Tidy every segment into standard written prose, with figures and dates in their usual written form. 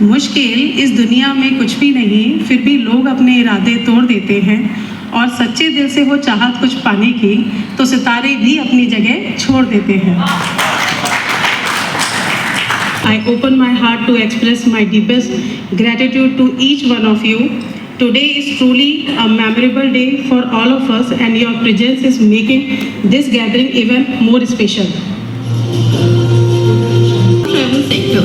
मुश्किल इस दुनिया में कुछ भी नहीं, फिर भी लोग अपने इरादे तोड़ देते हैं और सच्चे दिल से वो चाहत कुछ पाने की तो सितारे भी अपनी जगह छोड़ देते हैं। I open my heart to express my deepest gratitude to each one of you. Today is truly a memorable day for all of us, and your presence is making this gathering even more special. Travel sector.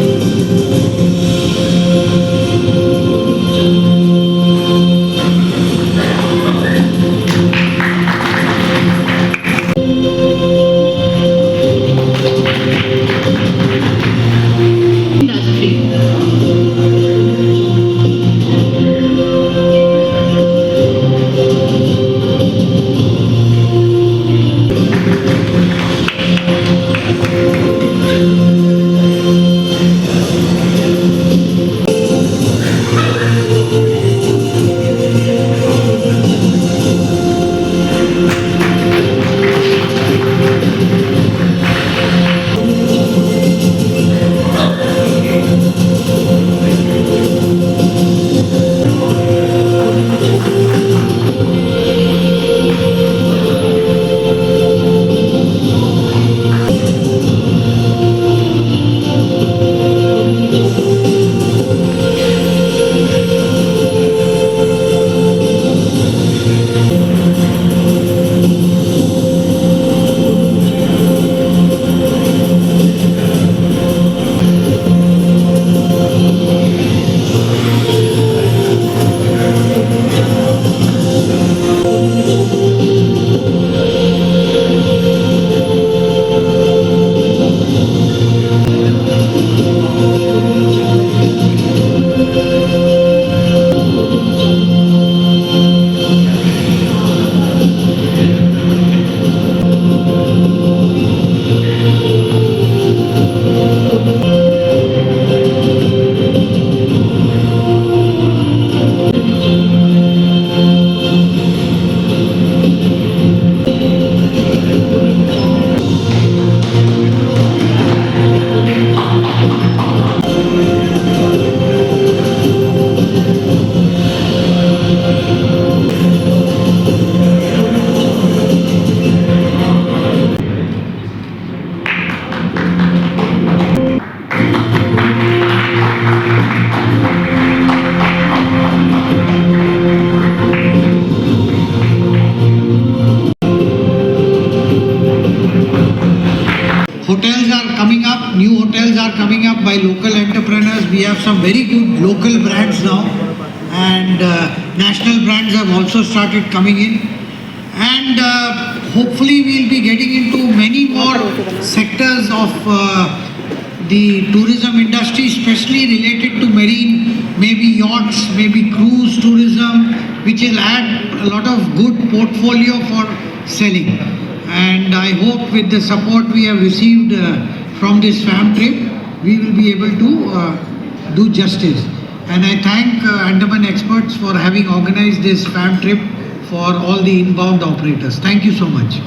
Hotels are coming up, new hotels are coming up by local entrepreneurs. We have some very good local brands now, and national brands have also started coming in. And hopefully we'll be getting into many more sectors of the tourism industry, especially related to marine, maybe yachts, maybe cruise tourism, which will add a lot of good portfolio for selling. And I hope with the support we have received from this FAM trip, we will be able to do justice. And I thank Andaman experts for having organized this FAM trip for all the inbound operators. Thank you so much.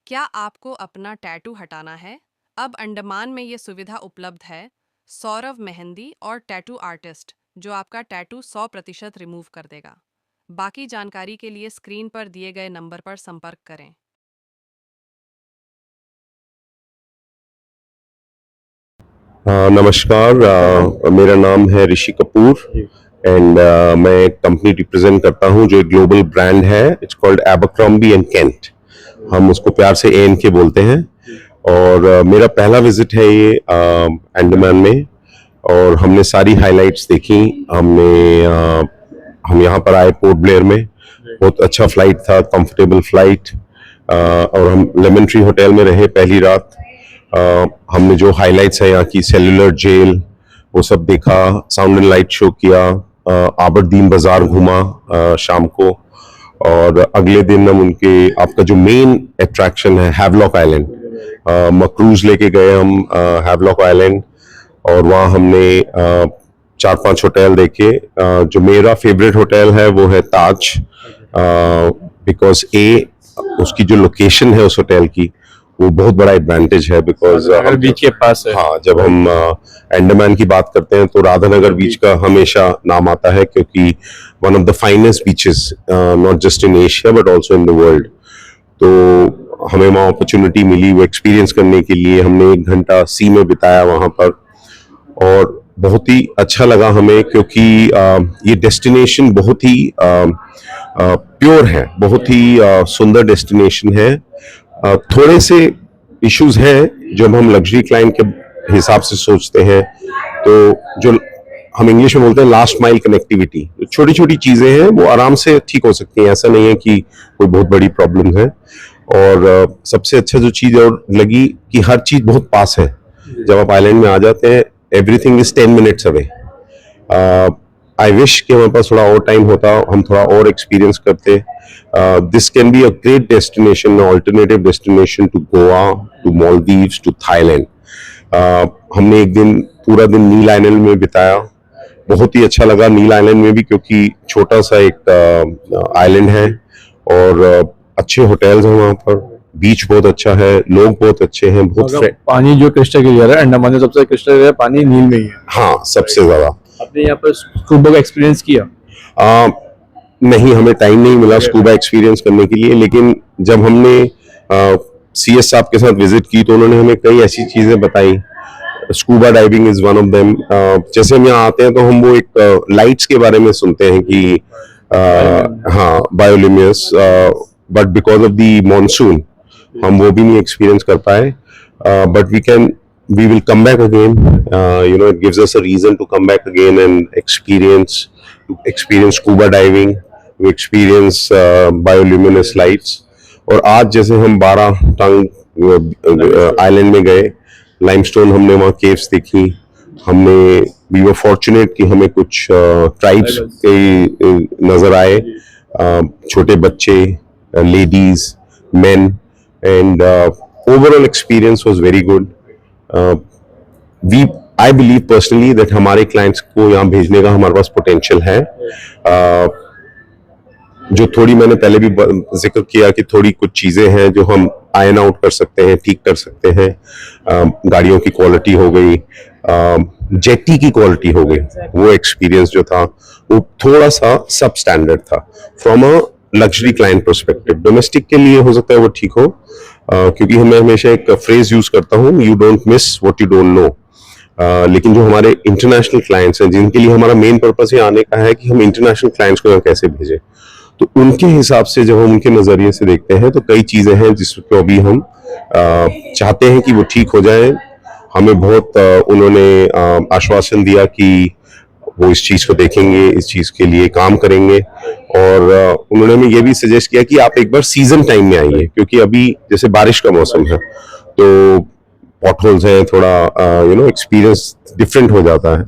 क्या आपको अपना tattoo हटाना है? अब अंडमान में ये सुविधा उपलब्ध है। सौरभ मेहंदी और टैटू आर्टिस्ट जो आपका टैटू 100% रिमूव कर देगा। बाकी जानकारी के लिए स्क्रीन पर दिए गए नंबर पर संपर्क करें। नमस्कार, मेरा नाम है ऋषि कपूर एंड मैं एक कंपनी रिप्रेजेंट करता हूं जो एक ग्लोबल ब्रांड है। It's called Abercrombie and Kent. हम उसको प्यार से ANK बोलते हैं। और मेरा पहला विजिट है ये अंडमान में, और हमने सारी हाइलाइट्स देखी। हम यहाँ पर आए पोर्ट ब्लेयर में, बहुत अच्छा फ्लाइट था, कंफर्टेबल फ्लाइट। और हम लेमन ट्री होटल में रहे पहली रात। हमने जो हाइलाइट्स है यहाँ की, सेलुलर जेल, वो सब देखा, साउंड एंड लाइट शो किया, आबरदीन बाजार घूमा शाम को। और अगले दिन हम उनके आपका जो मेन अट्रैक्शन है हैवलॉक आइलैंड, क्रूज लेके गए हम हैवलॉक आइलैंड, और वहाँ हमने 4-5 होटल देखे। जो मेरा फेवरेट होटल है वो है ताज, बिकॉज उसकी जो लोकेशन है उस होटल की, वो बहुत बड़ा एडवांटेज है बिकॉज अगर बीच के पास है। हाँ, जब हम अंडमान की बात करते हैं तो राधानगर बीच का हमेशा नाम आता है क्योंकि one of the finest beaches not just in Asia but also in the world. तो हमें वहाँ अपॉर्चुनिटी मिली वो एक्सपीरियंस करने के लिए। हमने 1 घंटा सी में बिताया वहाँ पर और बहुत ही अच्छा लगा हमें क्योंकि ये डेस्टिनेशन बहुत ही प्योर है, बहुत ही सुंदर डेस्टिनेशन है। थोड़े से इश्यूज हैं जब हम लग्जरी क्लाइंट के हिसाब से सोचते हैं, तो जो हम इंग्लिश में बोलते हैं लास्ट माइल कनेक्टिविटी, छोटी छोटी चीजें हैं वो आराम से ठीक हो सकती हैं, ऐसा नहीं है कि कोई बहुत बड़ी प्रॉब्लम है। और सबसे अच्छा जो चीज और लगी कि हर चीज बहुत पास है। जब आप आइलैंड में आ जाते हैं everything is 10 minutes away. I wish कि हमारे पास थोड़ा और टाइम होता, हम थोड़ा और एक्सपीरियंस करते। This can be a great destination, alternative destination to Goa, to Maldives, to Thailand. हमने एक दिन पूरा दिन नील आइलैंड में बिताया, बहुत ही अच्छा लगा नील आइलैंड में भी क्योंकि छोटा सा एक आइलैंड है और अच्छे होटल्स हैं वहाँ पर, बीच बहुत अच्छा है, लोग बहुत अच्छे हैं, बहुत पानी जो क्रिस्टल क्लियर है, अंडमान में सबसे क्रिस्टल क्लियर पानी नील में ही है। हाँ, सबसे ज्यादा। आपने यहाँ पर स्कूबा का एक्सपीरियंस किया? नहीं, हमें टाइम नहीं मिला स्कूबा एक्सपीरियंस करने के लिए, लेकिन जब हमने CS साहब के साथ विजिट की तो उन्होंने हमें कई ऐसी चीजें बताई। Scuba diving is one of them. जैसे हम यहाँ आते हैं तो हम वो एक लाइट्स के बारे में सुनते हैं कि हाँ, बायोलिमियस, but because of the monsoon हम वो भी नहीं एक्सपीरियंस कर पाए। But we will come back again. It gives us a reason to come back again and experience scuba diving, to experience bioluminescent lights. और आज जैसे हम 12 टंग आइलैंड में गए, लाइमस्टोन हमने वहाँ केव्स देखी, हमने we were fortunate कि हमें कुछ ट्राइब्स के नजर आए, छोटे बच्चे, ladies, men, and overall experience was very good. I believe personally that हमारे क्लाइंट्स को यहाँ भेजने का हमारे पास पोटेंशियल है। जो थोड़ी मैंने पहले भी जिक्र किया कि थोड़ी कुछ चीजें हैं जो हम आयन आउट कर सकते हैं, ठीक कर सकते हैं। गाड़ियों की क्वालिटी हो गई, जेटी की क्वालिटी हो गई, वो एक्सपीरियंस जो था वो थोड़ा सा सब स्टैंडर्ड था from a luxury client perspective. Domestic के लिए हो सकता है वो ठीक हो, क्योंकि मैं हमेशा एक फ्रेज यूज करता हूँ, you don't miss what you don't know. लेकिन जो हमारे इंटरनेशनल क्लाइंट्स हैं जिनके लिए हमारा मेन पर्पस ये आने का है कि हम इंटरनेशनल क्लाइंट्स को यहाँ कैसे भेजें, तो उनके हिसाब से जब हम उनके नजरिए से देखते हैं तो कई चीजें हैं जिसको अभी हम चाहते हैं कि वो ठीक हो जाए। हमें बहुत उन्होंने आश्वासन दिया कि वो इस चीज को देखेंगे, इस चीज के लिए काम करेंगे, और उन्होंने हमें ये भी सजेस्ट किया कि आप एक बार सीजन टाइम में आइए, क्योंकि अभी जैसे बारिश का मौसम है तो पॉटहोल्स हैं, थोड़ा एक्सपीरियंस डिफरेंट हो जाता है।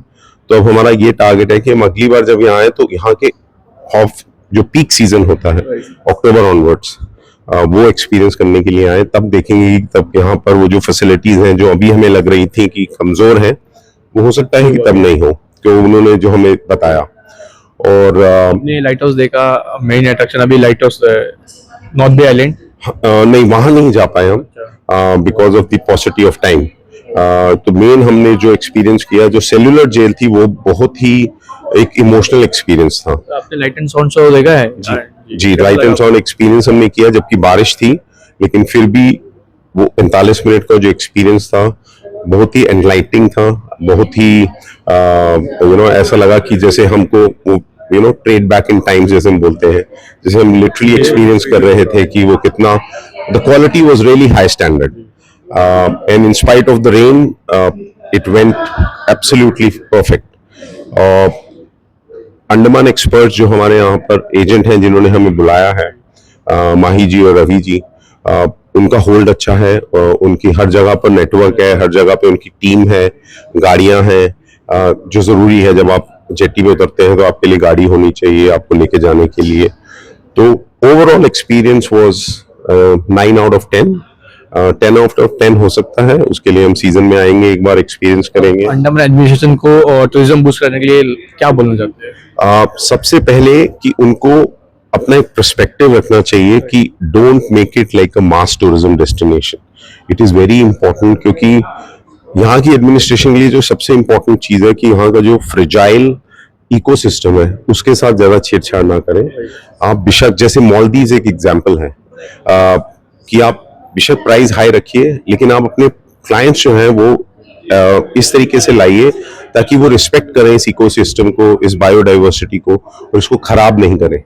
तो अब हमारा ये टारगेट है कि हम अगली बार जब यहाँ आए तो यहाँ के जो पीक सीजन होता है अक्टूबर ऑनवर्ड्स, वो एक्सपीरियंस करने के लिए आए, तब देखेंगे। तब यहाँ पर वो जो फैसिलिटीज हैं जो अभी हमें लग रही थी कि कमजोर हैं, वो हो सकता है कि तब नहीं हो, तो उन्होंने जो हमें बताया। और आपने लाइट हाउस देखा, मेन अट्रैक्शन अभी लाइट हाउस नॉर्थ बे आइलैंड? नहीं, वहां नहीं जा पाए हम because of the पॉसिटी of time. तो मेन हमने जो एक्सपीरियंस किया, जो सेल्यूलर जेल थी, वो बहुत ही एक इमोशनल एक्सपीरियंस था। आपने लाइट एंड साउंड शो देखा है? जी, लाइट एंड साउंड एक्सपीरियंस हमने किया, जबकि बारिश थी, लेकिन फिर भी वो 45 मिनट का जो एक्सपीरियंस था बहुत ही एनलाइटिंग था, बहुत ही ऐसा लगा कि जैसे हमको ट्रेड बैक इन टाइम जैसे हम बोलते हैं, जैसे हम लिटरली एक्सपीरियंस कर रहे थे कि वो कितना the quality was really high standard, and in spite of the rain it went absolutely perfect. Andaman experts जो हमारे यहाँ पर एजेंट हैं जिन्होंने हमें बुलाया है, माही जी और रवि जी, उनका होल्ड अच्छा है, उनकी हर जगह पर नेटवर्क है, हर जगह पे उनकी टीम है, गाड़ियां हैं, जो जरूरी है जब आप जेटी में उतरते हैं तो आपके लिए गाड़ी होनी चाहिए आपको लेके जाने के लिए। तो overall experience was 9 out of 10, 10 out of 10 हो सकता है। उसके लिए हम सीजन में आएंगे, एक बार एक्सपीरियंस करेंगे। अंडमान एडमिनिस्ट्रेशन को और टूरिज्म बूस्ट करने के लिए क्या बोलना चाहते हैं? सबसे पहले कि उनको अपना एक पर्सपेक्टिव रखना चाहिए कि don't make it like a mass tourism destination. It is very important, क्योंकि यहाँ की एडमिनिस्ट्रेशन के लिए जो सबसे इम्पोर्टेंट चीज़ है कि यहाँ का जो फ्रेजाइल इकोसिस्टम है उसके साथ ज़्यादा छेड़छाड़ ना करें। आप बेशक, जैसे मॉलदीव एक एग्जाम्पल है कि आप बेशक प्राइस हाई रखिए, लेकिन आप अपने क्लाइंट्स जो हैं वो इस तरीके से लाइए ताकि वो रिस्पेक्ट करें इस इकोसिस्टम को, इस बायोडाइवर्सिटी को, और इसको खराब नहीं करें।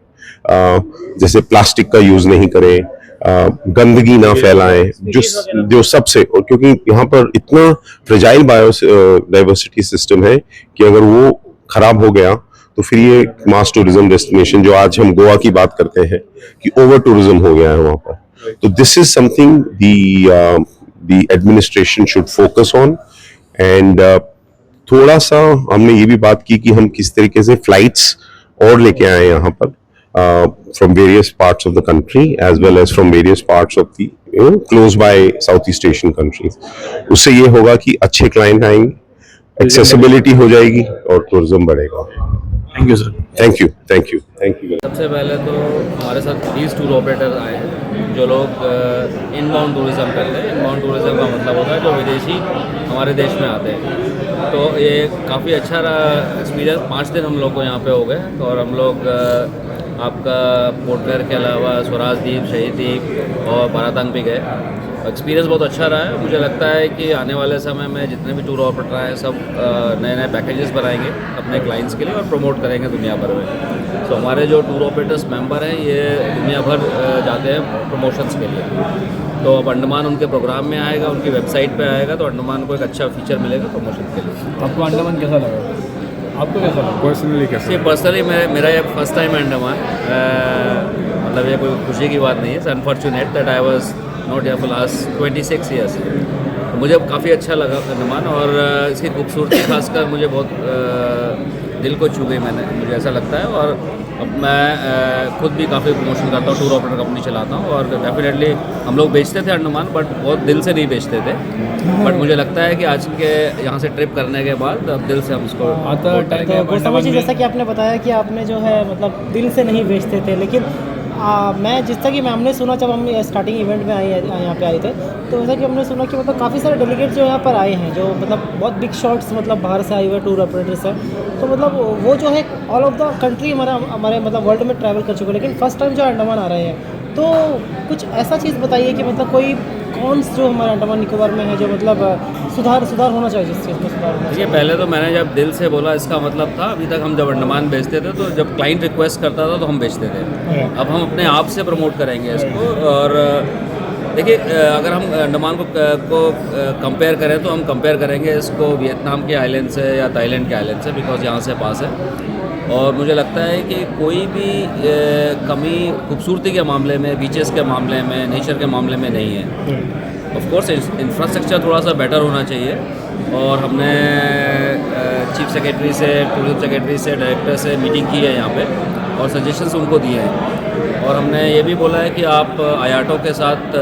जैसे प्लास्टिक का यूज नहीं करें, गंदगी ना फैलाएं, जो सबसे, और क्योंकि यहाँ पर इतना फ्रेजाइल बायोडाइवर्सिटी सिस्टम है कि अगर वो खराब हो गया तो फिर ये मास टूरिज्म डेस्टिनेशन, जो आज हम गोवा की बात करते हैं कि ओवर टूरिज्म हो गया है वहाँ पर, तो this is something the administration should focus on. And थोड़ा सा हमने ये भी बात की कि हम किस तरीके से फ्लाइट्स और लेके आए यहाँ पर from various parts of the country as well as from various parts of the close by Southeast Asian countries। उससे ये होगा कि अच्छे क्लाइंट आएंगे, एक्सेसिबिलिटी हो जाएगी और टूरिज्म बढ़ेगा। Thank you sir. Thank you, thank you, thank you. सबसे पहले तो हमारे साथ 20 टूर ऑपरेटर आए हैं जो लोग इनबाउंड टूरिज़्म करते हैं। इनबाउंड टूरिज़्म का मतलब होता है जो विदेशी हमारे देश में आते हैं। तो ये काफ़ी अच्छा रहा एक्सपीरियंस। 5 दिन हम लोग को यहाँ पे हो गए, और हम लोग आपका पोर्ट ब्लेयर के अलावा स्वराज द्वीप, शहीद द्वीप और बारातंग भी गए। एक्सपीरियंस बहुत अच्छा रहा है। मुझे लगता है कि आने वाले समय में जितने भी टूर ऑपरेटर आए सब नए नए पैकेजेस बनाएंगे अपने क्लाइंट्स के लिए और प्रमोट करेंगे दुनिया भर में। तो हमारे जो टूर ऑपरेटर्स मेंबर हैं ये दुनिया भर जाते हैं प्रमोशंस के लिए। तो अब अंडमान उनके प्रोग्राम में आएगा, उनकी वेबसाइट पे आएगा, तो अंडमान को एक अच्छा फीचर मिलेगा प्रमोशन के लिए। आपको अंडमान कैसा लगा? आपको कैसा लगा पर्सनली? कैसा? ये पर्सनली मेरा ये फर्स्ट टाइम अंडमान, मतलब ये कोई खुशी की बात नहीं है। Unfortunate that I was not here for last 26 years. मुझे काफ़ी अच्छा लगा अंडमान, और इसकी खूबसूरती खासकर मुझे बहुत दिल को छू गई। मुझे ऐसा लगता है। और अब मैं खुद भी काफ़ी प्रमोशन करता हूँ, टूर ऑपरेटर कंपनी चलाता हूँ, और डेफिनेटली हम लोग बेचते थे अंडमान, बट बहुत दिल से नहीं बेचते थे। बट मुझे लगता है कि आज के यहाँ से ट्रिप करने के बाद अब दिल से हम इसको आता टाइम वो समझिए, जैसा कि आपने बताया कि आपने जो है मतलब दिल से नहीं बेचते थे, लेकिन मैं जिस तरह कि हमने सुना जब हम स्टार्टिंग इवेंट में यहाँ पे आए थे, तो जैसा कि हमने सुना कि मतलब काफ़ी सारे डेलीगेट जो यहाँ पर आए हैं जो मतलब बहुत बिग शॉट्स मतलब बाहर से आए हुए टूर ऑपरेटर्स हैं। तो मतलब वो जो है ऑल ऑफ द कंट्री हमारे मतलब वर्ल्ड में ट्रैवल कर चुके हैं, लेकिन फर्स्ट टाइम जो अंडमान आ रहे हैं। तो कुछ ऐसा चीज़ बताइए कि मतलब कोई कौन जो हमारे अंडमान निकोबार में है जो मतलब सुधार होना चाहिए, जिस चीज़ में सुधार होना चाहिए। देखिए, पहले तो मैंने जब दिल से बोला इसका मतलब था, अभी तक हम जब अंडमान बेचते थे तो जब क्लाइंट रिक्वेस्ट करता था तो हम बेचते थे। अब हम अपने आप से प्रमोट करेंगे इसको। और देखिए, अगर हम अंडमान को कंपेयर करें तो हम कंपेयर करेंगे इसको वियतनाम के आइलैंड से या थाईलैंड के आइलैंड से, बिकॉज यहाँ से पास है। और मुझे लगता है कि कोई भी कमी खूबसूरती के मामले में, बीचेस के मामले में, नेचर के मामले में नहीं है। ऑफ कोर्स इंफ्रास्ट्रक्चर थोड़ा सा बेटर होना चाहिए, और हमने चीफ सेक्रेटरी से, टूरिज्म सेक्रेटरी से, डायरेक्टर से मीटिंग की है यहाँ पे, और सजेशंस उनको दिए हैं। और हमने ये भी बोला है कि आप आयाटो के साथ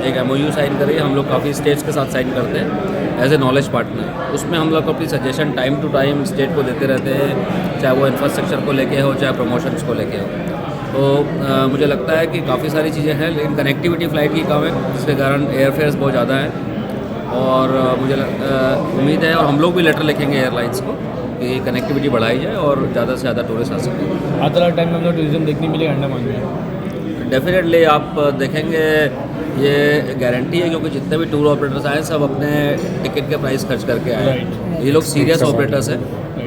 एक MOU साइन करिए। हम लोग काफ़ी स्टेट्स के साथ साइन करते हैं एज ए नॉलेज पार्टनर। उसमें हम लोग अपनी suggestion time to time state को देते रहते हैं, चाहे वो इंफ्रास्ट्रक्चर को लेके हो, चाहे प्रमोशंस को लेके हो। तो मुझे लगता है कि काफ़ी सारी चीज़ें हैं, लेकिन कनेक्टिविटी फ़्लाइट की कम है, जिसके कारण एयरफेयर्स बहुत ज़्यादा हैं। और मुझे उम्मीद है, और हम लोग भी लेटर लिखेंगे एयरलाइंस को कि कनेक्टिविटी बढ़ाई जाए और ज़्यादा से ज़्यादा टूरिस्ट आ सकें। आते वाले टाइम में हम लोग टूरिज्म देखने मिलेगा अंडमान में? डेफिनेटली आप देखेंगे, ये गारंटी है, क्योंकि जितने भी टूर ऑपरेटर्स आए सब अपने टिकट के प्राइस खर्च करके आए हैं। ये लोग सीरियस ऑपरेटर्स हैं,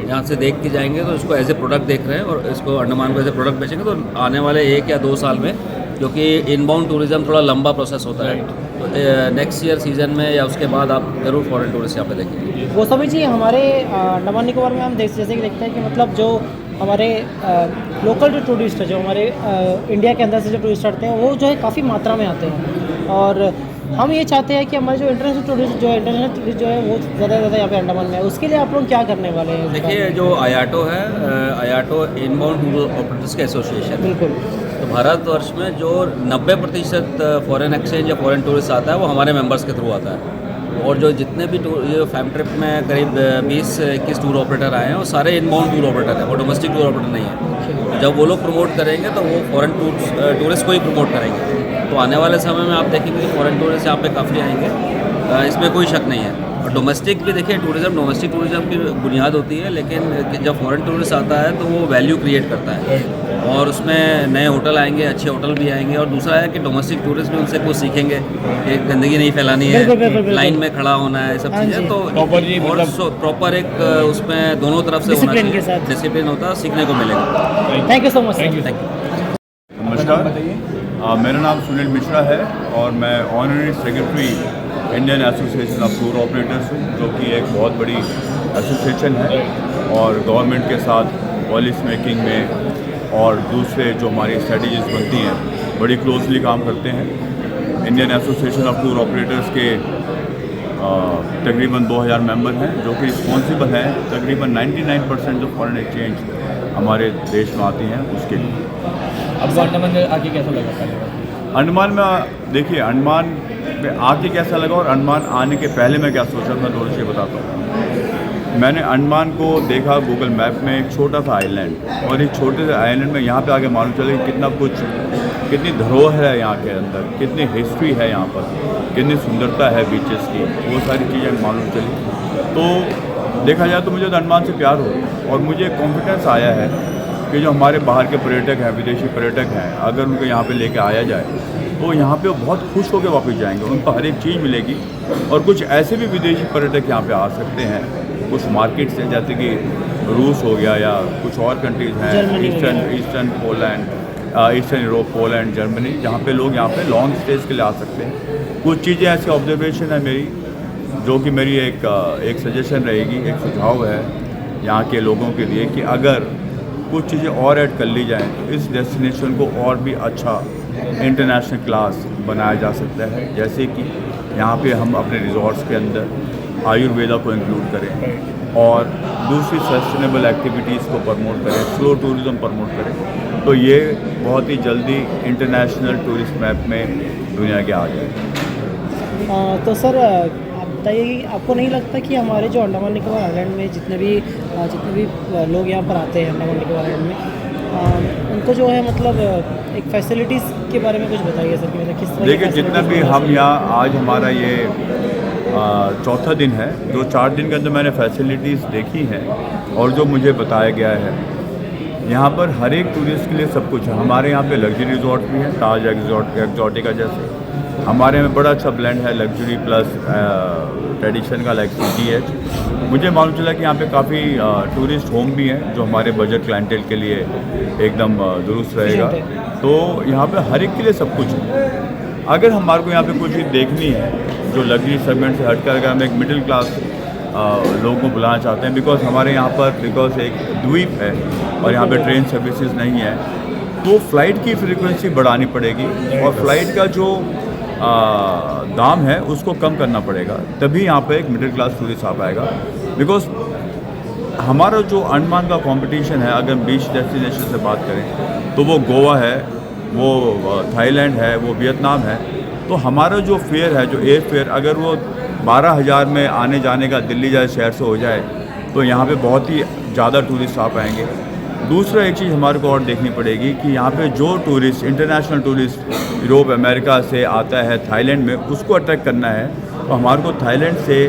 यहाँ से देख के जाएंगे तो इसको एज ए प्रोडक्ट देख रहे हैं, और इसको अंडमान को एज ए प्रोडक्ट बेचेंगे। तो आने वाले 1 या 2 साल में, क्योंकि इनबाउंड टूरिज्म थोड़ा लंबा प्रोसेस होता है, तो नेक्स्ट ईयर सीजन में या उसके बाद आप ज़रूर फॉरेन टूरिस्ट यहाँ पे देखेंगे। वो सभी जी हमारे अंडमान निकोबार में हम जैसे कि देखते हैं कि मतलब जो हमारे लोकल जो टूरिस्ट है, जो हमारे इंडिया के अंदर से जो टूरिस्ट आते हैं, वो जो है काफ़ी मात्रा में आते हैं। और हम ये चाहते हैं कि हमारे जो इंटरनेशनल टूरिस्ट जो है वो ज़्यादा से ज़्यादा यहाँ पे अंडमान में है। उसके लिए आप लोग क्या करने वाले हैं? देखिए, जो आयाटो है, आयाटो इनबाउंड टूर ऑपरेटर्स के एसोसिएशन, बिल्कुल। तो भारतवर्ष में जो 90% फॉरेन एक्सचेंज या फॉरेन टूरिस्ट आता है वो हमारे मेंबर्स के थ्रू आता है। और जो जितने भी ये फैम ट्रिप में करीब 20-21 टूर ऑपरेटर आए हैं वो सारे इनबाउंड टूर ऑपरेटर हैं, वो डोमेस्टिक टूर ऑपरेटर नहीं है। जब वो लोग प्रमोट करेंगे तो वो फॉरेन टूरिस्ट को ही प्रमोट करेंगे। तो आने वाले समय में आप देखेंगे कि फॉरेन टूरिस्ट यहाँ पे काफ़ी आएंगे, इसमें कोई शक नहीं है। और डोमेस्टिक भी देखिए, डोमेस्टिक टूरिज्म की बुनियाद होती है, लेकिन जब फॉरेन टूरिस्ट आता है तो वो वैल्यू क्रिएट करता है और उसमें नए होटल आएंगे, अच्छे होटल भी आएंगे। और दूसरा है कि डोमेस्टिक टूरिस्ट भी उनसे कुछ सीखेंगे कि गंदगी नहीं फैलानी है, लाइन में खड़ा होना है, सब चीज़ें। तो प्रॉपर एक उसमें दोनों तरफ से होना चाहिए, डिसिप्लिन होता है, सीखने को मिलेगा। Thank you so much. Thank you. नमस्कार, मेरा नाम सुनील मिश्रा है और मैं honorary secretary Indian association of tour operators हूँ, जो कि एक बहुत बड़ी एसोसिएशन है और गवर्नमेंट के साथ पॉलिसी मेकिंग में और दूसरे जो हमारी स्ट्रेटजीज बनती हैं बड़ी क्लोजली काम करते हैं। Indian association of tour operators के तकरीबन 2000 मेंबर हैं, जो कि रिस्पॉन्सिबल हैं तकरीबन 99% जो फॉरेन एक्सचेंज हमारे देश में आती हैं उसके लिए। अब अंडमान में आके कैसा लगा? अंडमान में देखिए, अंडमान में आके कैसा लगा और अंडमान आने के पहले मैं क्या सोचा था, दोनों चीज़ बताता हूँ। मैंने अंडमान को देखा गूगल मैप में, एक छोटा सा आइलैंड, और एक छोटे से आइलैंड में यहाँ पे आके मालूम चले कि कितना कुछ, कितनी धरोहर है यहाँ के अंदर, कितनी हिस्ट्री है यहाँ पर, कितनी सुंदरता है बीचेस की, वो सारी चीज़ें मालूम चली। तो देखा जाए तो मुझे तो अंडमान से प्यार हो और मुझे कॉन्फिडेंस आया है कि जो हमारे बाहर के पर्यटक हैं, विदेशी पर्यटक हैं, अगर उनको यहाँ पे लेके आया जाए तो यहाँ पे वो बहुत खुश होकर वापस जाएंगे, उनको हर एक चीज़ मिलेगी। और कुछ ऐसे भी विदेशी पर्यटक यहाँ पे आ सकते हैं कुछ मार्केट्स हैं, जैसे कि रूस हो गया या कुछ और कंट्रीज़ हैं, eastern Poland, eastern Europe, Poland, Germany, जहाँ पे लोग यहाँ पे लॉन्ग स्टेज के लिए आ सकते हैं। कुछ चीज़ें ऐसी ऑब्जर्वेशन है मेरी, जो कि मेरी एक सजेशन रहेगी, एक सुझाव है यहाँ के लोगों के लिए कि अगर कुछ चीज़ें और ऐड कर ली जाएँ तो इस डेस्टिनेशन को और भी अच्छा इंटरनेशनल क्लास बनाया जा सकता है। जैसे कि यहाँ पे हम अपने रिजॉर्ट्स के अंदर आयुर्वेदा को इंक्लूड करें और दूसरी सस्टेनेबल एक्टिविटीज़ को प्रमोट करें, स्लो टूरिज़्म प्रमोट करें, तो ये बहुत ही जल्दी इंटरनेशनल टूरिस्ट मैप में दुनिया के आ जाए। तो सर आप बताइए कि आपको नहीं लगता कि हमारे जो अंडमान निकोबार आइलैंड में जितने भी लोग यहाँ पर आते हैं अंडमान निकोबार आइलैंड में, उनको जो है मतलब एक फैसिलिटीज़ के बारे में कुछ बताइए सर कि मतलब किस तरह। देखिए, जितना भी हम यहाँ, आज हमारा ये चौथा दिन है, जो 4 दिन के अंदर मैंने फैसिलिटीज़ देखी हैं और जो मुझे बताया गया है, यहाँ पर हर एक टूरिस्ट के लिए सब कुछ है। हमारे यहाँ पे लग्जरी रिजॉर्ट भी है, ताज एक्सोटिका जैसे। हमारे में बड़ा अच्छा ब्लेंड है लग्जरी प्लस ट्रेडिशन का, लाइक CTH। मुझे मालूम चला कि यहाँ पे काफ़ी टूरिस्ट होम भी हैं, जो हमारे बजट क्लाइंटेल के लिए एकदम दुरुस्त रहेगा। तो यहाँ पे हर एक के लिए सब कुछ है। अगर हमारे को यहाँ पे कुछ चीज़ देखनी है जो लग्जरी सेगमेंट से हटकर, अगर हम एक मिडिल क्लास लोगों को बुलाना चाहते हैं, बिकॉज हमारे यहाँ पर एक द्वीप है और यहाँ पे ट्रेन सर्विसेज नहीं है, तो फ़्लाइट की फ्रीक्वेंसी बढ़ानी पड़ेगी और फ्लाइट का जो दाम है उसको कम करना पड़ेगा, तभी यहाँ पे एक मिडिल क्लास टूरिस्ट आ पाएगा। बिकॉज हमारा जो अंडमान का कंपटीशन है, अगर बीच डेस्टिनेशन से बात करें तो वो गोवा है, वो थाईलैंड है, वो वियतनाम है। तो हमारा जो फेयर है, जो एयर फेयर, अगर वो 12,000 में आने जाने का दिल्ली जैसे शहर से हो जाए तो यहाँ पे बहुत ही ज़्यादा टूरिस्ट आ पाएंगे। दूसरा एक चीज़ हमारे को और देखनी पड़ेगी कि यहाँ पे जो tourist, international tourist Europe, America से आता है थाईलैंड में, उसको अट्रैक्ट करना है तो हमारे को थाईलैंड से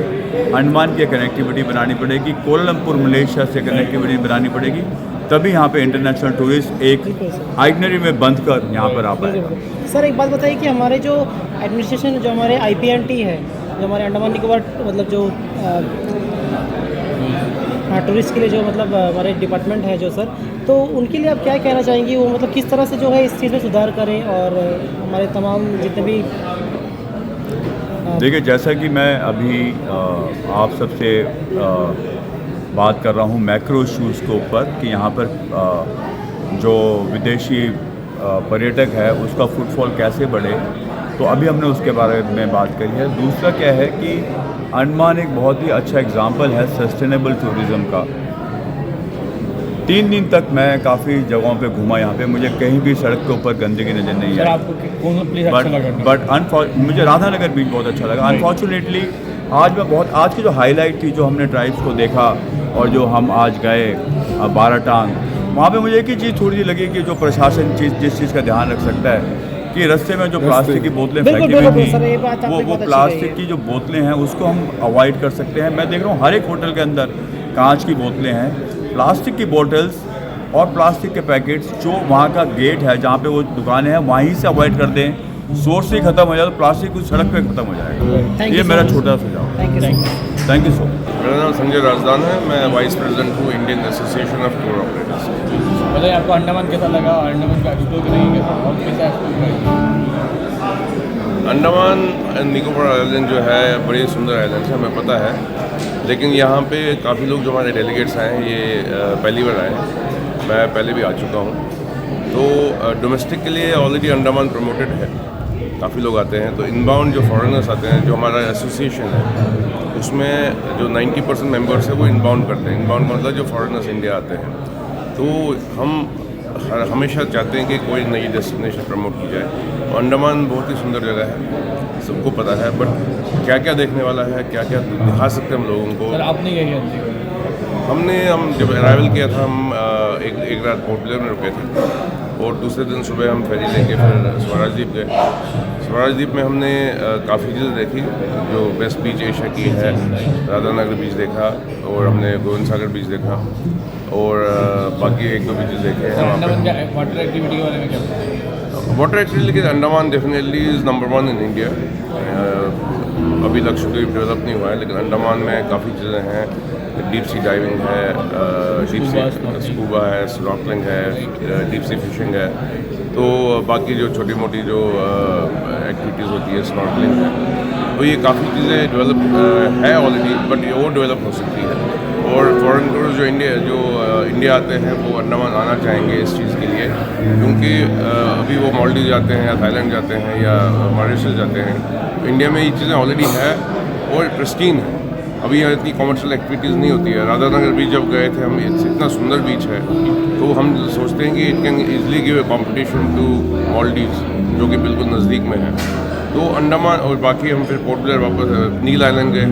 अंडमान की कनेक्टिविटी बनानी पड़ेगी, कोलमपुर मलेशिया से कनेक्टिविटी बनानी पड़ेगी, तभी यहाँ पे इंटरनेशनल टूरिस्ट एक आइटनरी में बंद कर यहाँ पर आ पाएगा। सर एक बात बताइए कि हमारे जो एडमिनिस्ट्रेशन, जो हमारे IPNT है, जो हमारे अंडमान निकोबार मतलब जो टूरिस्ट के लिए जो मतलब हमारे डिपार्टमेंट है जो सर, तो उनके लिए आप क्या कहना चाहेंगे, वो मतलब किस तरह से जो है इस चीज़ में सुधार करें और हमारे तमाम जितने भी। देखिए, जैसा कि मैं अभी आप सबसे बात कर रहा हूँ मैक्रो इशूज़ के ऊपर कि यहाँ पर जो विदेशी पर्यटक है उसका फुटफॉल कैसे बढ़े, तो अभी हमने उसके बारे में बात करी है। दूसरा क्या है कि अंडमान एक बहुत ही अच्छा एग्जाम्पल है सस्टेनेबल टूरिज़्म का। 3 दिन तक मैं काफ़ी जगहों पे घूमा, यहाँ पे मुझे कहीं भी सड़क के ऊपर गंदगी नज़र नहीं आई। आपको कौन सा प्लेस अच्छा लगा? बट मुझे राधानगर बीच बहुत अच्छा लगा। अनफॉर्चुनेटली आज की जो हाईलाइट थी, जो हमने ट्राइब्स को देखा और जो हम आज गए बाराटांग, वहाँ पे मुझे एक ही चीज़ थोड़ी सी लगी कि जो प्रशासन जिस चीज़ का ध्यान रख सकता है कि रास्ते में जो प्लास्टिक की बोतलें फेंकी हुई थी, वो प्लास्टिक की जो बोतलें हैं उसको हम अवॉइड कर सकते हैं। मैं देख रहा हूँ हर एक होटल के अंदर कांच की बोतलें हैं, प्लास्टिक की बोतल्स और प्लास्टिक के पैकेट्स जो वहाँ का गेट है जहाँ पे वो दुकानें हैं वहीं से अवॉइड कर दें, सोर्स से ख़त्म हो जाए तो प्लास्टिक उस सड़क पे ख़त्म हो जाएगा। ये मेरा छोटा सुझाव। Thank you so much. मेरा नाम संजय राजदान है, मैं वाइस प्रेसिडेंट हूँ Indian association of tour operators. बताइए आपको अंडमान कैसा लगा, अंडमान का एक्सप्लोर करेंगे कैसा और कैसा explore? Andaman and Nicobar island जो है बड़े सुंदर आइलैंड है, हमें पता है, लेकिन यहाँ पे काफ़ी लोग जो हमारे डेलीगेट्स आए हैं ये पहली बार आए हैं, मैं पहले भी आ चुका हूँ। तो डोमेस्टिक के लिए ऑलरेडी अंडमान प्रमोटेड है, काफ़ी लोग आते हैं। तो इनबाउंड जो फॉरेनर्स आते हैं, जो हमारा एसोसिएशन है उसमें जो 90% मेंबर्स है वो इनबाउंड करते हैं। इनबाउंड मतलब जो फॉरेनर्स इंडिया आते हैं, तो हम हमेशा चाहते हैं कि कोई नई डेस्टिनेशन प्रमोट की जाए। अंडमान बहुत ही सुंदर जगह है, सबको पता है, बट क्या क्या देखने वाला है, क्या क्या दिखा सकते हैं हम लोगों को। सर आपने क्या किया? हम जब अराइवल किया था, हम एक रात पोर्ट ब्लेयर में रुके थे और दूसरे दिन सुबह हम फेरी लेके फिर स्वराज द्वीप गए। स्वराज द्वीप में हमने काफ़ी चीज़ें देखी, जो बेस्ट बीच एशिया की है, राधानगर बीच देखा और हमने गोविंद सागर बीच देखा और बाकी एक दो बीचेस देखे हैं। वाटर एक्टिविटी के बारे में क्या? वाटर एक्टिविटी के Andaman definitely is number 1 in India. अभी लक्षद्वीप डेवलप नहीं हुआ है, लेकिन अंडमान में काफ़ी चीज़ें हैं। डीप सी डाइविंग है, डीप सी स्कूबा है, स्नॉर्कलिंग है, डीप सी फिशिंग है। तो बाकी जो छोटी मोटी जो एक्टिविटीज़ होती है, स्नॉर्कलिंग है, तो ये काफ़ी चीज़ें डेवलप है ऑलरेडी, बट ये और डेवलप हो सकती है। और फॉरेन टूरिस्ट जो इंडिया आते हैं वो अंडमान आना चाहेंगे इस चीज़ के लिए, क्योंकि अभी वो मालदीव जाते हैं या थाईलैंड जाते हैं या मॉरिशस जाते हैं, इंडिया में ये चीज़ें ऑलरेडी है और प्रिस्टीन है। अभी यहाँ इतनी कॉमर्शियल एक्टिविटीज़ नहीं होती है। राधानगर बीच जब गए थे हम, इतना सुंदर बीच है, तो हम सोचते हैं कि it can easily give a competition to Maldives, जो कि बिल्कुल नज़दीक में है। तो अंडमान और बाकी हम फिर पोर्ट ब्लेयर वापस नील आइलैंड गए।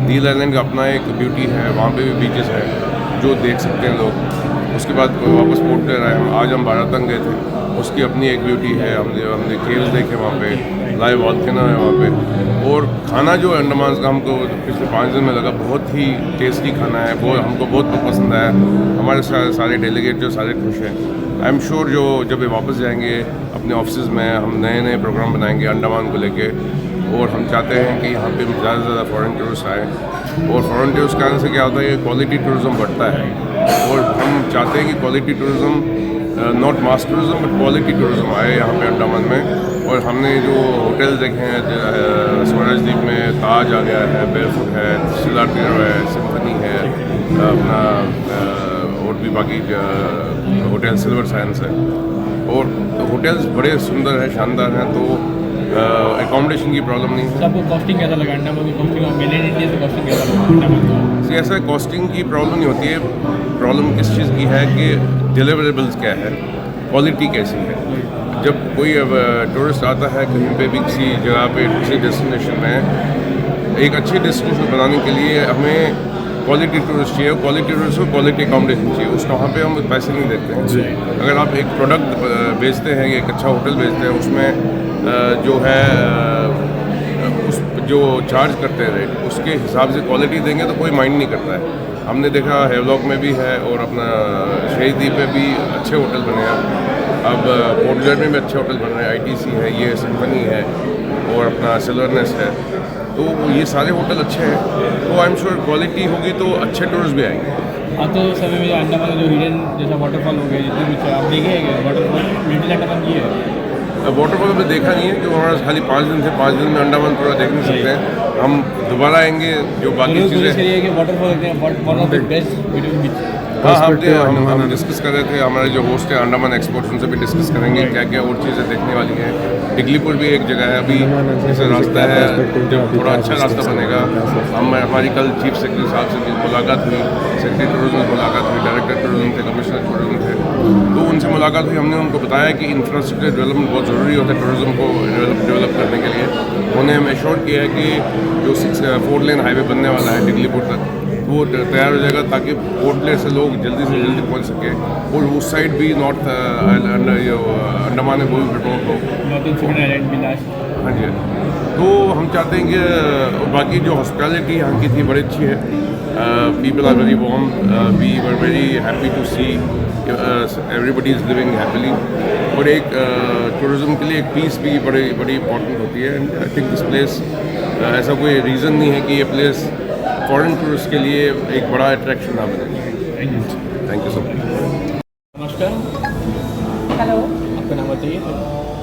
नील आइलैंड का अपना एक ब्यूटी है, वहाँ पे भी बीचेस हैं जो देख सकते हैं लोग। उसके बाद वापस पोर्ट ब्लेयर आए हम, आज हम बारातंग गए थे, उसकी अपनी एक ब्यूटी है। हमने केव्स देखे वहाँ पे, लाइव वॉल्केनो है वहाँ पे। और खाना जो अंडमान का हमको पिछले 5 दिन में लगा बहुत ही टेस्टी खाना है, वो हमको बहुत पसंद आया। हमारे सारे डेलीगेट जो सारे खुश हैं। आई एम श्योर जो जब ये वापस जाएंगे अपने ऑफिस में, हम नए नए प्रोग्राम बनाएंगे अंडमान को लेके, और हम चाहते हैं कि यहाँ पे ज़्यादा से ज़्यादा फॉरेन टूरिस्ट आए। और फॉरेन टूरिस्ट के आने से क्या होता है कि क्वालिटी टूरिज़्म बढ़ता है, और हम चाहते हैं कि quality tourism, not mass tourism but quality tourism आए यहाँ पे अंडमान में। और हमने जो होटल्स देखे हैं, स्वराज द्वीप में ताज आ गया है, बेयरफुट है, सिलाटियर है, सिम्फनी है, अपना और भी बाकी होटल सिल्वर साइंस है, और होटल्स बड़े सुंदर हैं, शानदार हैं। तो एकोमोडेशन की प्रॉब्लम नहीं है। आपको कॉस्टिंग कैसा लगा अंडमान की? कॉस्टिंग और मेन इंडिया से कॉस्टिंग कैसा लगा अंडमान को? ऐसा कॉस्टिंग की प्रॉब्लम नहीं होती है। प्रॉब्लम किस चीज़ की है कि डिलीवरेबल्स क्या है, क्वालिटी कैसी है। जब कोई टूरिस्ट आता है कहीं पे भी किसी जगह पे, किसी डेस्टिनेशन में, एक अच्छी डेस्टिनेशन बनाने के लिए हमें क्वालिटी टूरिस्ट चाहिए, क्वालिटी टूरिस्ट को क्वालिटी अकोमोडेशन चाहिए। उस वहाँ पे हम पैसे नहीं देते हैं। अगर आप एक प्रोडक्ट बेचते हैं, एक अच्छा होटल बेचते हैं, उसमें जो है उस जो चार्ज करते हैं रेट, उसके हिसाब से क्वालिटी देंगे तो कोई माइंड नहीं करता है। हमने देखा हेवलॉक में भी है और अपना शहीद द्वीप पे भी अच्छे होटल बने हैं। अब पोर्ट ब्लेयर में भी अच्छे होटल बन रहे हैं, ITC है, ये सिम्फनी है और अपना सिल्वरनेस है। तो ये सारे होटल अच्छे हैं, तो आई एम श्योर क्वालिटी होगी तो अच्छे टूरिस्ट भी आएंगे। अब तो समय में जो अंडमान में जो हिडन जैसा वाटरफॉल हो गया, जितने भी आप देखे हैं वाटरफॉल लिटिल अंडमान की है? वाटरफॉल में देखा नहीं है, क्योंकि हमारे खाली 5 दिन थे, 5 दिन में अंडमान पूरा देख नहीं सकते हैं। हम दोबारा आएंगे, जो बाकी चीज़ें waterfall one of the best. हाँ, हम डिस्कस कर रहे थे, हमारे जो होस्ट है अंडमान एक्सपोर्ट्स, उनसे भी डिस्कस करेंगे क्या क्या और चीज़ें देखने वाली हैं। डिगलीपुर भी एक जगह है, अभी जैसे रास्ता है, जब थोड़ा अच्छा रास्ता बनेगा। हमारी कल चीफ सेक्रेटरी साहब से भी मुलाकात हुई, सेक्रेटरी टूरिज्म से मुलाकात हुई, डायरेक्टर टूरिज्म थे, कमिश्नर टूरिज्म थे, तो उनसे मुलाकात हुई। हमने उनको बताया कि इंफ्रास्ट्रक्चर डेवलपमेंट बहुत ज़रूरी होता है टूरिज्म को डेवलप करने के लिए। उन्होंने हमने हमें श्योर किया है कि जो 4 लेन हाईवे बनने वाला है दिल्लीपुर तक, वो तैयार हो जाएगा ताकि पोर्ट ब्लेयर से लोग जल्दी से जल्दी पहुंच सके, और उस साइड भी नॉर्थ अंडमान में वो भी पेट्रोल हो। नॉर्थ ईस्ट आइलैंड भी लास्ट। हाँ जी, तो हम चाहते हैं कि बाकी जो हॉस्पिटैलिटी यहाँ की थी बड़ी अच्छी है, people are very warm, we were very happy to see everybody is living happily, और एक टूरिज़्म के लिए एक पीस भी बड़ी बड़ी इंपॉर्टेंट होती है। And I think this place, ऐसा कोई रीज़न नहीं है कि ये प्लेस फॉरेन टूरिस्ट के लिए एक बड़ा अट्रैक्शन ना बने। Thank you so much. नमस्कार, हेलो, आपका नाम बताइए।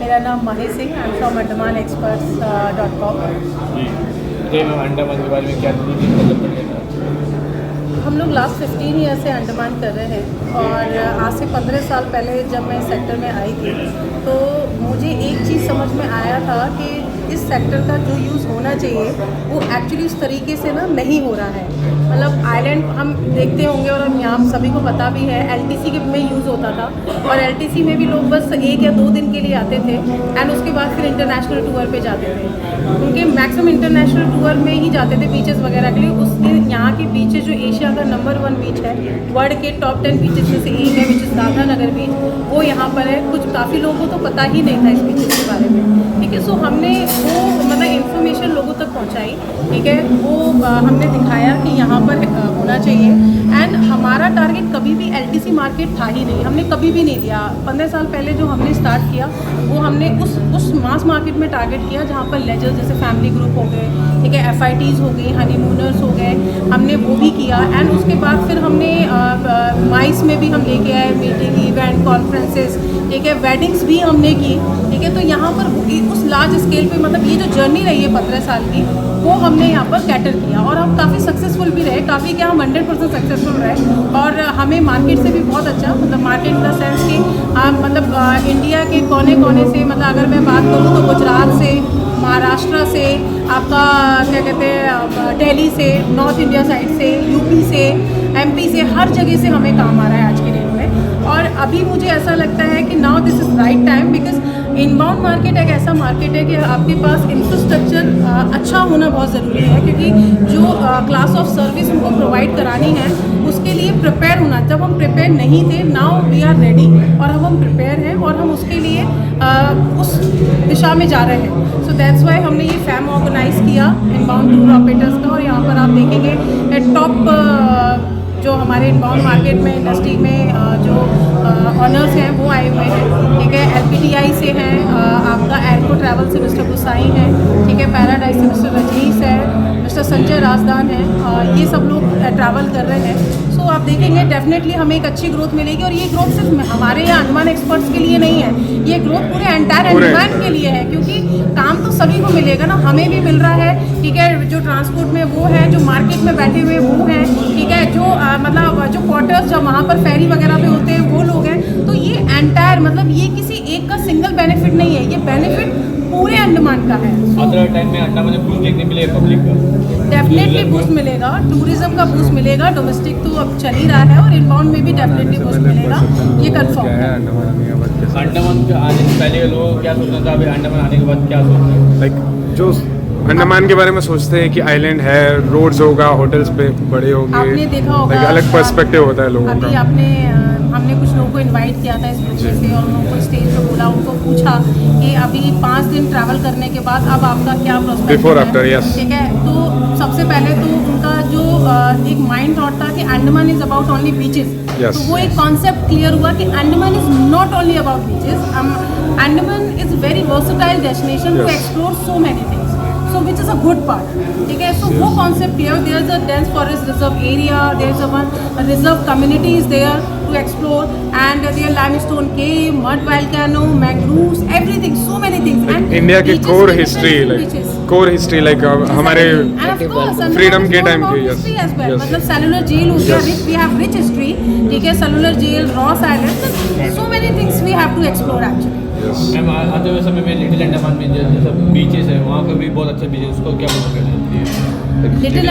मेरा नाम Mahesh Singh, I am from andamanexperts.com। जी, बताइए मैम, अंडमान के बारे में क्या मतलब कर लेना। हम लोग लास्ट 15 ईयर से अंडमान कर रहे हैं, और आज से 15 साल पहले जब मैं इस सेक्टर में आई थी तो मुझे एक चीज़ समझ में आया था कि इस सेक्टर का जो यूज़ होना चाहिए वो एक्चुअली उस तरीके से ना नहीं हो रहा है। मतलब आइलैंड हम देखते होंगे, और हम यहाँ सभी को पता भी है LTC में यूज़ होता था, और LTC में भी लोग बस 1 या 2 दिन के लिए आते थे, एंड उसके बाद फिर इंटरनेशनल टूर पे जाते थे। उनके मैक्सिमम इंटरनेशनल टूर में ही जाते थे बीचेस वगैरह के लिए। उसके यहाँ के बीचेस जो एशिया का नंबर 1 बीच है, वर्ल्ड के टॉप 10 बीचेस में से एक है, विच इज़ दादरा नगर बीच, वो यहाँ पर है। कुछ काफ़ी लोगों को तो पता ही नहीं था इस बीचेस के बारे में, ठीक है। सो हमने वो मतलब इन्फॉर्मेशन लोगों तक पहुँचाई, ठीक है, वो हमने दिखाया कि यहाँ पर होना चाहिए। एंड हमारा टारगेट कभी भी LTC मार्केट था ही नहीं, हमने कभी भी नहीं दिया। 15 साल पहले जो हमने स्टार्ट किया वो हमने उस मास मार्केट में टारगेट किया जहाँ पर लेजर जैसे फैमिली ग्रुप हो गए, ठीक है, FITs हो गई, हनीमूनर्स हो गए, हमने वो भी किया। एंड उसके बाद फिर हमने माइस में भी हम लेके आए मीटिंग, इवेंट, कॉन्फ्रेंसेस, ठीक है, वेडिंग्स भी हमने की, ठीक है। तो यहाँ पर उस लार्ज स्केल पे मतलब ये जो जर्नी रही है 15 साल की, वो हमने यहाँ पर कैटर किया, और हम काफ़ी सक्सेसफुल भी रहे, काफ़ी क्या हम 100% सक्सेसफुल रहे। और हमें मार्केट से भी बहुत अच्छा, मतलब मार्केट इन द सेंस कि मतलब इंडिया के कोने कोने से, मतलब अगर मैं बात करूँ तो गुजरात से, महाराष्ट्र से, आपका क्या कहते हैं दिल्ली से, नॉर्थ इंडिया साइड से, UP से, MP से, हर जगह से हमें काम आ रहा है आज के डेट में। और अभी मुझे ऐसा लगता है कि now this is right time, because inbound market एक ऐसा मार्केट है कि आपके पास इंफ्रास्ट्रक्चर अच्छा होना बहुत ज़रूरी है, क्योंकि जो क्लास ऑफ सर्विस उनको प्रोवाइड करानी है उसके लिए प्रिपेयर होना। जब हम प्रिपेयर नहीं थे, नाउ वी आर रेडी, और अब हम प्रिपेयर हैं और हम उसके लिए उस दिशा में जा रहे हैं। सो दैट्स वाई हमने ये फैम ऑर्गेनाइज़ किया इनबाउंड टूर ऑपरेटर्स का, और यहाँ पर आप देखेंगे टॉप जो हमारे इनबाउंड मार्केट में इंडस्ट्री में जो ऑनर्स हैं वो आए हुए हैं, ठीक है। LPTI से हैं, आपका एयरको ट्रैवल से मिस्टर गुसाई हैं, ठीक है, पैराडाइज से मिस्टर रजनीश है, मिस्टर संजय राजदान है, ये सब लोग ट्रैवल कर रहे हैं। सो आप देखेंगे डेफिनेटली हमें एक अच्छी ग्रोथ मिलेगी, और ये ग्रोथ सिर्फ हमारे यहाँ अंडमान एक्सपर्ट्स के लिए नहीं है, ये ग्रोथ पूरे एंटायर अंडमान के लिए है, क्योंकि काम तो सभी को मिलेगा ना, हमें भी मिल रहा है, ठीक है, जो ट्रांसपोर्ट में वो है, जो मार्केट में बैठे हुए वो हैं, ठीक है, जो मतलब जो क्वार्टर्स जब वहाँ पर फेरी वगैरह पे होते हैं वो लोग हैं। तो ये एंटायर मतलब ये किसी एक का सिंगल बेनिफिट नहीं है, ये बेनिफिट पूरे अंडमान का है। अदर टाइम में अंडमान में बूस्ट देखने मिले पब्लिक का, डेफिनेटली बूस्ट मिलेगा, टूरिज्म का बूस्ट मिलेगा, डोमेस्टिक तो अब चल ही रहा है, और इनबाउंड में भी डेफिनेटली बूस्ट मिलेगा, ये कंफर्म है। अंडमान के आने से पहले लोगों को क्या सोचना था, अभी अंडमान आने के बाद क्या सोचना है? लाइक जो अंडमान के बारे में सोचते हैं कि आइलैंड है, रोड्स होगा, होटल्स पे बड़े होंगे, आपने देखा होगा अलग पर्सपेक्टिव होता है लोगों अभी का। हमने कुछ लोगों को इनवाइट किया था इस ग्रुप में से, और उनको स्टेज पे बोला, उनको पूछा कि अभी 5 दिन ट्रैवल करने के बाद अब आपका क्या प्रोस्पेक्ट बिफोर है, आफ्टर, यस, ठीक है। तो सबसे पहले तो उनका जो एक माइंड थॉट था कि Andaman is about only beaches, तो वो एक कॉन्सेप्ट क्लियर हुआ कि Andaman is not only about beaches, Andaman is very versatile destination to explore so many things, so which is a good part, ठीक है। So वो concept here, there is a dense forest reserve area, there is a reserve community is there to explore, and there are limestone cave, mud volcano, mangroves, everything, so many things, and India की beaches core में history, different like beaches. Core history, like हमारे freedom के time की, yes, मतलब cellular jail हो गया, we have rich history, ठीक है, cellular jail, Ross Island, so many things we have to explore actually. Ma'am आते हुए समय में लिटिल अंडमान में जैसे बीचेस है, वहाँ का भी बहुत अच्छा बीच है, उसको क्या बोलोगे? लिटिल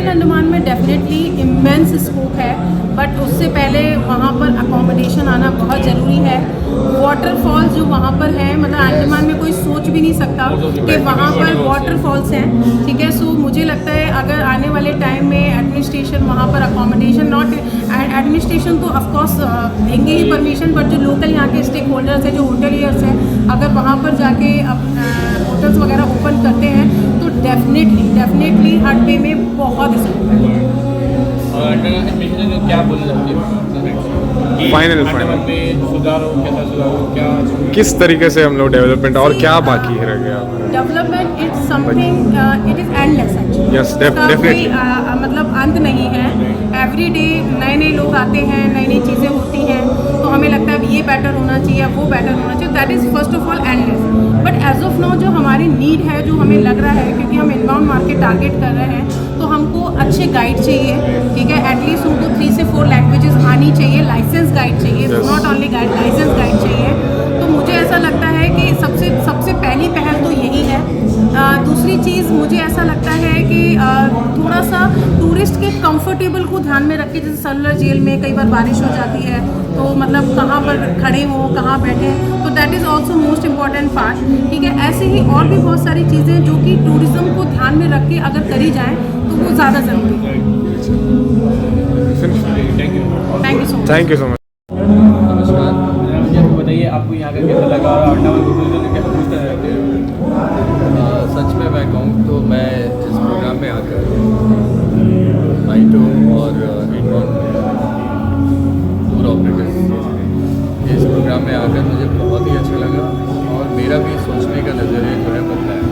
अंडमान में डेफिनेटली इमेंस स्कोप है, बट उससे पहले वहाँ पर अकोमोडेशन आना बहुत ज़रूरी है। वाटरफॉल जो वहाँ पर है, मतलब अंडमान में कोई सोच सोच भी नहीं सकता कि वहाँ पर वाटरफॉल्स हैं, ठीक है। सो मुझे लगता है अगर आने वाले टाइम में एडमिनिस्ट्रेशन वहाँ पर अकोमोडेशन, नॉट एडमिनिस्ट्रेशन तो ऑफकोर्स देंगे ही परमिशन, बट जो लोकल यहाँ के स्टेक होल्डर्स हैं, जो होटलियर्स हैं, अगर वहाँ पर जाके होटल्स वगैरह ओपन करते हैं तो डेफिनेटली हट पे में बहुत स्कोप है। और एडमिनिस्ट्रेशन को क्या बोलना चाहती है Final. में सुधार हो, कैसा सुधार हो, क्या किस तरीके से हम लोग डेवलपमेंट और क्या बाकी रह गया? Development is something, it is endless actually. Yes, definitely. मतलब अंत नहीं है। एवरी डे नए लोग आते हैं, नई चीज़ें होती हैं, तो हमें लगता है अब ये बेटर होना चाहिए, वो बेटर होना चाहिए। That is first of all endless. But as of now जो हमारी नीड है, जो हमें लग रहा है, क्योंकि हम इनबाउंड मार्केट टारगेट कर रहे हैं, तो हमको अच्छे गाइड चाहिए, ठीक है। एटलीस्ट उनको 3 से 4 लैंग्वेजेस आनी चाहिए, लाइसेंस गाइड चाहिए, not only guide, license guide चाहिए। तो मुझे ऐसा लगता है कि सबसे पहली पहल तो यही है। दूसरी चीज़ मुझे ऐसा लगता है कि थोड़ा सा टूरिस्ट के कंफर्टेबल को ध्यान में रख के, जैसे सेलुलर जेल में कई बार बारिश हो जाती है, तो मतलब कहाँ पर खड़े हों, कहाँ बैठे, तो that is also most important part, ठीक है। ऐसे ही और भी बहुत सारी चीज़ें जो कि टूरिज़्म को ध्यान में रख के अगर करी जाएँ तो वो ज़्यादा ज़रूरी है। Thank you so much. नमस्कार, मुझे आपको बताइए आपको यहाँ का कैसा लगा और अंडमान टूरिज्म क्या पूछते रहते हैं? सच में मैं कहूँ तो मैं इस प्रोग्राम में आकर आईटो और इनबाउंड टूर ऑपरेटर्स इस प्रोग्राम में आकर मुझे बहुत ही अच्छा लगा और मेरा भी सोचने का नज़रिया जो है बदला है।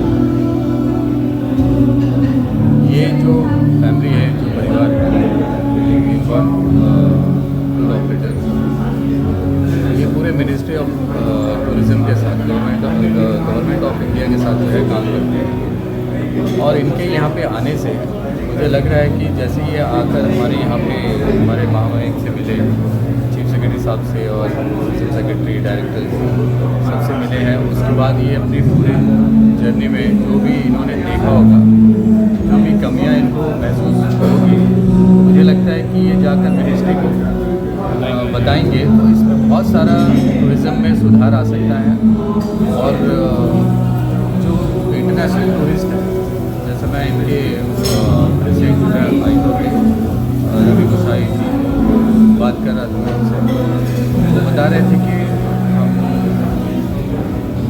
ये जो फैमिली है, जो परिवार है, इनबाउंड टूर ऑपरेटर्स, ये पूरे मिनिस्ट्री ऑफ टूरिज़्म के साथ, गवर्नमेंट ऑफ इंडिया के साथ जो है काम करते हैं। और इनके यहाँ पे आने से मुझे लग रहा है कि जैसे ये आकर हमारे यहाँ पे हमारे महामहिम से मिले, चीफ सेक्रेटरी साहब से और चीफ सेक्रेटरी डायरेक्टर सबसे मिले हैं, उसके बाद ये अपनी पूरे जर्नी में जो भी इन्होंने देखा होगा, जो भी कमियाँ इनको महसूस होगी, मुझे लगता है कि ये जाकर मिनिस्ट्री को बताएंगे तो इसमें बहुत सारा टूरिज़्म में सुधार आ सकता है। और जो इंटरनेशनल टूरिस्ट है, जैसे मैं इनके प्रेसिडेंट जो है आईटो के रवि गोसाई जी बात कर रहा था उनसे, वो बता रहे थे कि हम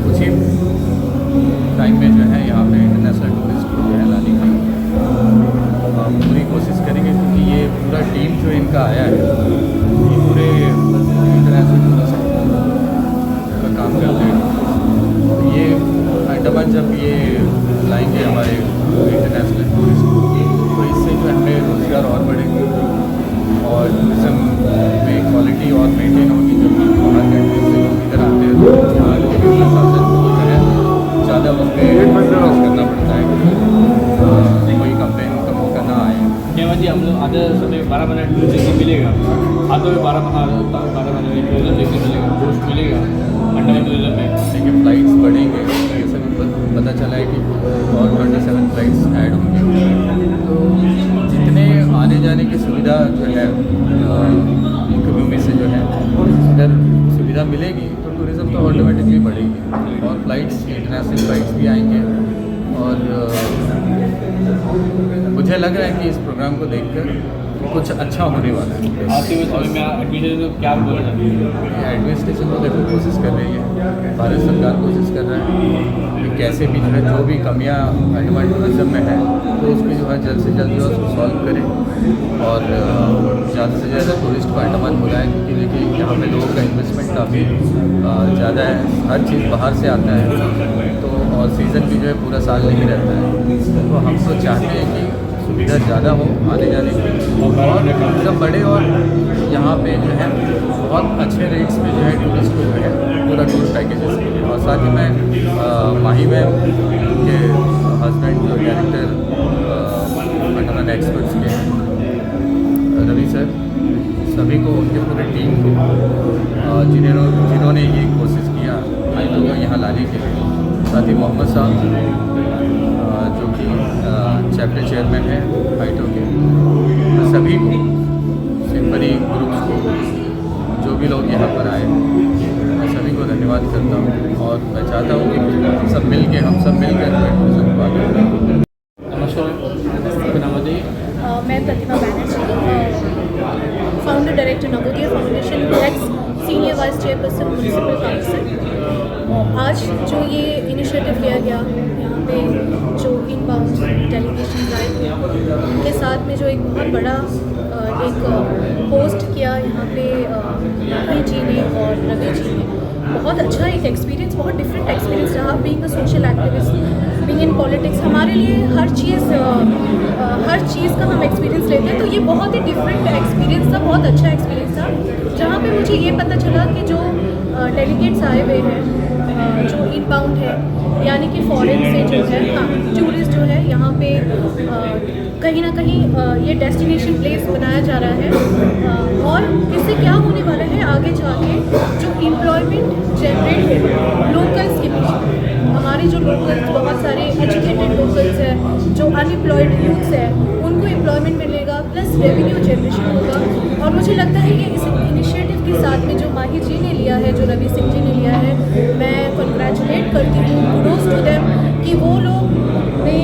कुछ ही टाइम में जो है यहाँ पे इंटरनेशनल टूरिस्ट को जो है लाने की पूरी कोशिश करेंगे, क्योंकि ये पूरा टीम जो इनका आया है ये पूरे इंटरनेशनल टूरिस्ट का काम करते हैं। तो ये अंडमान जब ये लाएंगे हमारे इंटरनेशनल टूरिस्ट को, तो इससे जो हमें रोजगार और बढ़ेगा और टूरिज्म में क्वालिटी और मेंटेन होगी। जो कि बाहर कंट्री से लोग इधर आते हैं तो यहाँ लोग प्रशासन को जो है ज़्यादा उस पर फोकस करना पड़ता है कि कोई कंप्लेन का मौका ना आए। क्या जी हम लोग आधे समय 12 महीने टूरिस्ट देखने मिलेगा, हाथों में 12 महीने टूरिज्म देखने मिलेगा, पोस्ट मिलेगा अंडमान टूरिज्म में। लेकिन फ्लाइट्स बढ़ेंगे, जैसे पता चला है कि और 27 फ्लाइट्स ऐड होंगे, तो जितने आने जाने की सुविधा जो है इकोनॉमी से जो है अगर सुविधा मिलेगी तो टूरिज़्म तो ऑटोमेटिकली बढ़ेगी और फ्लाइट्स, इंटरनेशनल फ्लाइट्स भी आएंगे। और मुझे लग रहा है कि इस प्रोग्राम को देखकर कुछ अच्छा होने वाला है। आते हुए समय में एडमिनिस्ट्रेशन को क्या बोलना चाहती है? एडमिनिस्ट्रेशन तो देखो कोशिश कर रही है, भारत सरकार कोशिश कर रहा है कि कैसे भी जो है जो भी कमियां अंडमान टूरिज्म में है तो उसकी जो है जल्द से जल्द जो है उसको सॉल्व करें और ज़्यादा से ज़्यादा टूरिस्ट को अंडमान बुलाएं, क्योंकि देखिए यहाँ पे लोगों का इन्वेस्टमेंट काफ़ी ज़्यादा है, हर चीज़ बाहर से आता है, तो और सीज़न भी जो है पूरा साल नहीं रहता है। तो हम तो चाहते हैं कि सुविधा ज़्यादा हो आने जाने की और टूरिज्म बढ़े और यहाँ पे जो है बहुत अच्छे रेट्स पे जो है टूरिस्ट को जो है पूरा टूर पैकेजेस मिले। और साथ ही मैं माही मैम के हस्बैंड जो डायरेक्टर अंडमान एक्सपर्ट्स के रवि सर, सभी को उनके पूरे टीम को जिन्होंने ये कोशिश किया आईटो को यहाँ लाने के लिए, साथ ही मोहम्मद साहब जो कि चैप्टर चेयरमैन है आईटो के, सभी को, सिंपली ग्रुप्स को, जो भी लोग यहाँ पर आए, मैं सभी को धन्यवाद करता हूँ और मैं चाहता हूँ कि सब मिल सब मिलकर टूरिज्म को आगे बढ़ाएं। नमस्कार, आपका नाम बताइए। मैं Pratima Banerjee, founder director Navodaya foundation, ex senior vice chairperson municipal council. आज जो ये इनिशिएटिव लिया गया, यहाँ पे जो इनबाउंड डेलीगेशन आए थे, उनके साथ में जो एक बहुत बड़ा एक पोस्ट किया यहाँ पे राहुल जी ने और रवि जी ने, बहुत अच्छा एक एक्सपीरियंस, बहुत डिफरेंट एक्सपीरियंस रहा। Being a social activist, being in politics, हमारे लिए हर चीज़ का हम एक्सपीरियंस लेते हैं, तो ये बहुत ही डिफरेंट एक्सपीरियंस था, बहुत अच्छा एक्सपीरियंस था, जहाँ पे मुझे ये पता चला कि जो डेलीगेट्स आए हुए हैं, जो इनबाउंड है, यानी कि फॉरेन से जो है, हाँ, टूरिस्ट जो है यहाँ पे कहीं ना कहीं ये डेस्टिनेशन प्लेस बनाया जा रहा है, और इससे क्या होने वाला है आगे जाके, जो एम्प्लॉयमेंट जनरेट है लोकल्स के बीच, हमारे जो लोकल्स, बहुत सारे एजुकेटेड लोकल्स हैं, जो अनएम्प्लॉयड यूथ्स हैं, उनको एम्प्लॉयमेंट मिलेगा, प्लस रेवेन्यू जनरेशन होगा। और मुझे लगता है कि इस इनिशिएटिव के साथ में जो माहिर जी ने लिया है, जो रवि सिंह जी ने लिया है, मैं कंग्रेचुलेट करती हूँ, कुडोज टू देम, कि वो लोग ने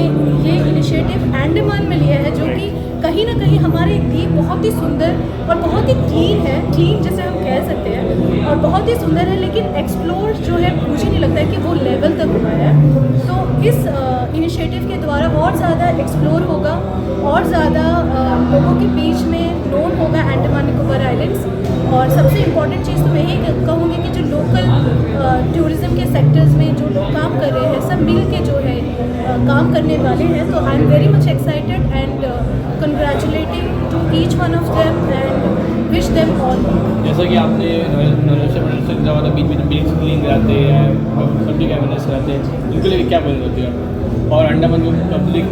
ये इनिशिएटिव अंडमान में लिया है, जो कि कहीं ना कहीं हमारे द्वीप बहुत ही सुंदर और बहुत ही क्लीन है, क्लीन जैसे हम कह सकते हैं, और बहुत ही सुंदर है, लेकिन एक्सप्लोर जो है मुझे नहीं लगता है कि वो लेवल तक हुआ है। तो इस इनिशिएटिव के द्वारा और ज़्यादा एक्सप्लोर होगा, और ज़्यादा लोगों के बीच में नोन होगा अंडमान निकोबार आइलैंड्स। और सबसे इम्पॉर्टेंट चीज़ तो मैं यही कहूँगी कि जो लोकल टूरिज़्म के सेक्टर्स में जो लोग काम कर रहे हैं, सब मिल के जो है काम करने वाले हैं। तो I am very much excited and congratulating to each one of them and wish them all. जैसा कि आपने ज़्यादा बीच में बिल्डिंग क्लीन कराते हैं, पब्लिक अवेयरनेस कराते हैं, उनके लिए क्या बोलना चाहते हैं, और अंडमान में पब्लिक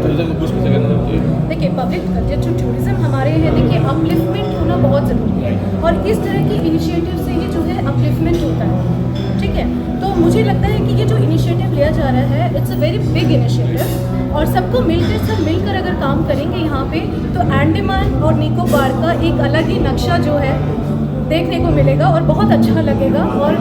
टूरिज्म को बूस्ट कैसे करना चाहते हैं? देखिए, पब्लिक जो टूरिज़्म हमारे हैं, देखिए अपलिफ्टमेंट होना बहुत ज़रूरी है, और इस तरह की इनिशिएटिव से ही जो है अपलिफ्टमेंट होता है, ठीक है। तो मुझे लगता है कि ये जो इनिशिएटिव लिया जा रहा है, it's a very big initiative, और सबको मिलकर, सब मिलकर अगर काम करेंगे यहाँ पे, तो अंडमान और निकोबार का एक अलग ही नक्शा जो है देखने को मिलेगा, और बहुत अच्छा लगेगा। और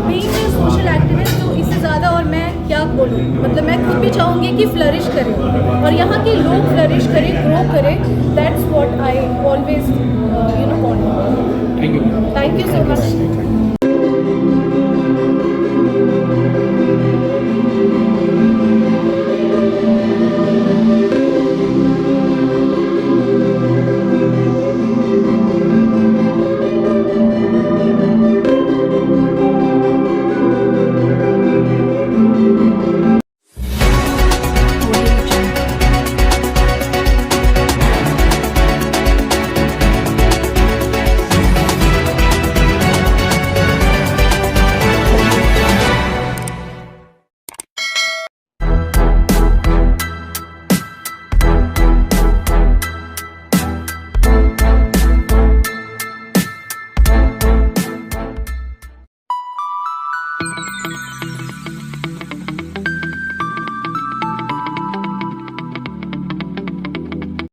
बीइंग ए सोशल एक्टिविस्ट, तो इससे ज़्यादा और मैं क्या बोलूँ, मतलब मैं खुद भी चाहूँगी कि फ्लरिश करें, और यहाँ के लोग फ्लरिश करें, ग्रो करें। That's what I always want. Thank you so much.